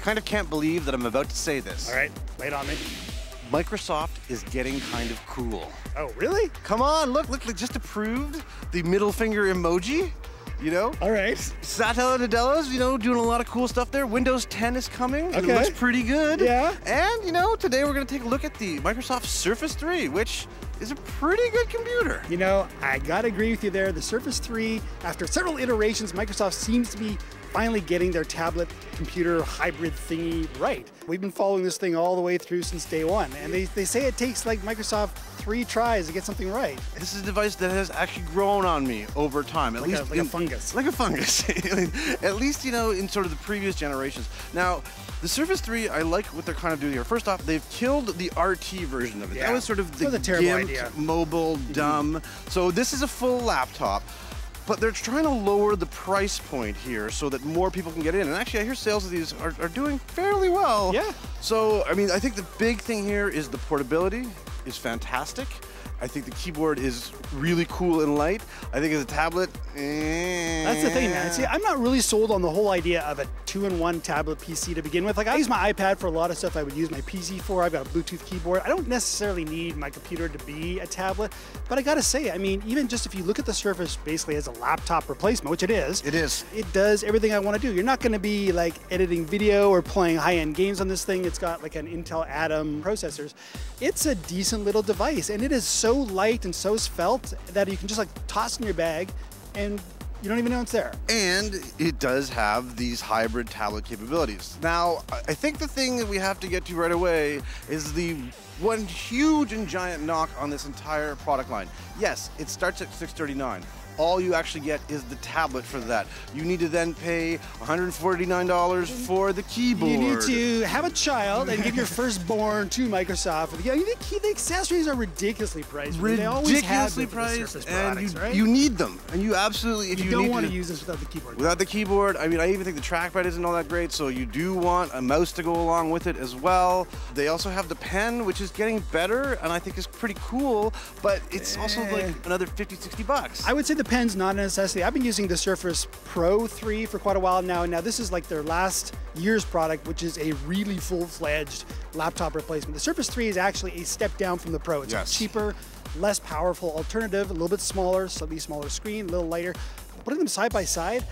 kind of can't believe that I'm about to say this. All right, lay it on me. Microsoft is getting kind of cool. Oh, really? Come on, look, they just approved the middle finger emoji, you know? All right. Satya Nadella's, you know, doing a lot of cool stuff there. Windows 10 is coming. Okay. It looks pretty good. Yeah. And, you know, today we're going to take a look at the Microsoft Surface 3, which is a pretty good computer. You know, I gotta agree with you there. The Surface 3, after several iterations, Microsoft seems to be finally getting their tablet computer hybrid thingy right. We've been following this thing all the way through since day one, and they say it takes like Microsoft 3 tries to get something right. This is a device that has actually grown on me over time. Like a fungus. Like a fungus. At least, you know, in sort of the previous generations. Now, the Surface 3, I like what they're kind of doing here. First off, they've killed the RT version of it. Yeah. That was sort of the a terrible gimped, idea. mobile, dumb. So this is a full laptop. But they're trying to lower the price point here so that more people can get in. And actually, I hear sales of these are doing fairly well. Yeah. So, I mean, I think the big thing here is the portability is fantastic. I think the keyboard is really cool and light. I think as a tablet, That's the thing, man. See, I'm not really sold on the whole idea of a 2-in-1 tablet PC to begin with. Like, I use my iPad for a lot of stuff I would use my PC for. I've got a Bluetooth keyboard. I don't necessarily need my computer to be a tablet. But I gotta say, I mean, even just if you look at the Surface basically as a laptop replacement, which it is. It is. It does everything I want to do. You're not gonna be like editing video or playing high-end games on this thing. It's got like an Intel Atom processors. It's a decent little device, and it is so light and so svelte that you can just like toss in your bag and you don't even know it's there. And it does have these hybrid tablet capabilities. Now, I think the thing that we have to get to right away is the one huge and giant knock on this entire product line. Yes, it starts at $639. All you actually get is the tablet for that. You need to then pay $149 for the keyboard. You need to have a child and give your firstborn to Microsoft. Yeah, the accessories are ridiculously priced. They always have been for the Surface products, right? You need them, and you absolutely, if you don't need want to use this without the keyboard. Without the keyboard, I mean, I even think the trackpad isn't all that great, so you do want a mouse to go along with it as well. They also have the pen, which is getting better, and I think is pretty cool, but it's also like another 50, 60 bucks. I would say the pen's not a necessity. I've been using the Surface Pro 3 for quite a while now, and now this is like their last year's product, which is a really full-fledged laptop replacement. The Surface 3 is actually a step down from the Pro. It's a cheaper, less powerful alternative, a little bit smaller, slightly smaller screen, a little lighter. Putting them side by side,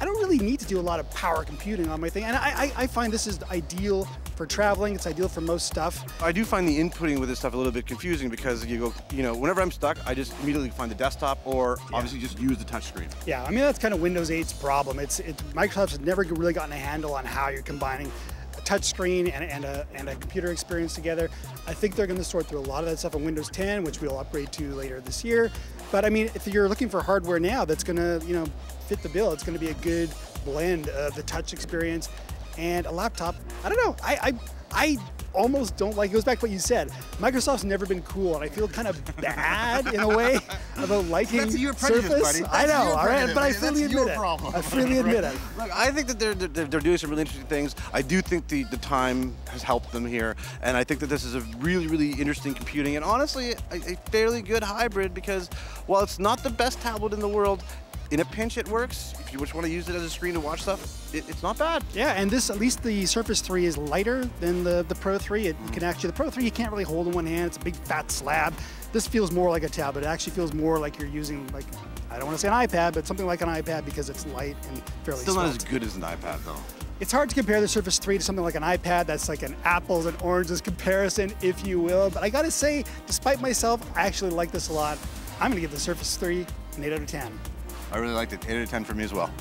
I don't really need to do a lot of power computing on my thing, and I find this is ideal for traveling. It's ideal for most stuff. I do find the inputting with this stuff a little bit confusing because you go, you know, whenever I'm stuck, I just immediately find the desktop or obviously just use the touchscreen. Yeah, I mean, that's kind of Windows 8's problem. Microsoft has never really gotten a handle on how you're combining a touchscreen and a computer experience together. I think they're going to sort through a lot of that stuff on Windows 10, which we'll upgrade to later this year. But I mean, if you're looking for hardware now that's going to, you know, fit the bill, it's going to be a good blend of the touch experience and a laptop. I don't know. I almost don't like, it goes back to what you said. Microsoft's never been cool, and I feel kind of bad in a way about liking That's your prejudice, Surface. buddy. I know, all right, but I freely admit it. I freely admit it. Look, I think that they're doing some really interesting things. I do think the time has helped them here, and I think that this is a really, really interesting computing, and honestly, a fairly good hybrid because while it's not the best tablet in the world, in a pinch it works. If you just want to use it as a screen to watch stuff, it's not bad. Yeah, and this, at least the Surface 3 is lighter than the Pro 3. You can actually, the Pro 3 you can't really hold in one hand. It's a big fat slab. This feels more like a tablet. It actually feels more like you're using, like, I don't want to say an iPad, but something like an iPad because it's light and fairly Still small. not as good as an iPad though. It's hard to compare the Surface 3 to something like an iPad. That's like an apples and oranges comparison, if you will. But I gotta say, despite myself, I actually like this a lot. I'm gonna give the Surface 3 an 8 out of 10. I really liked it. 8 out of 10 for me as well.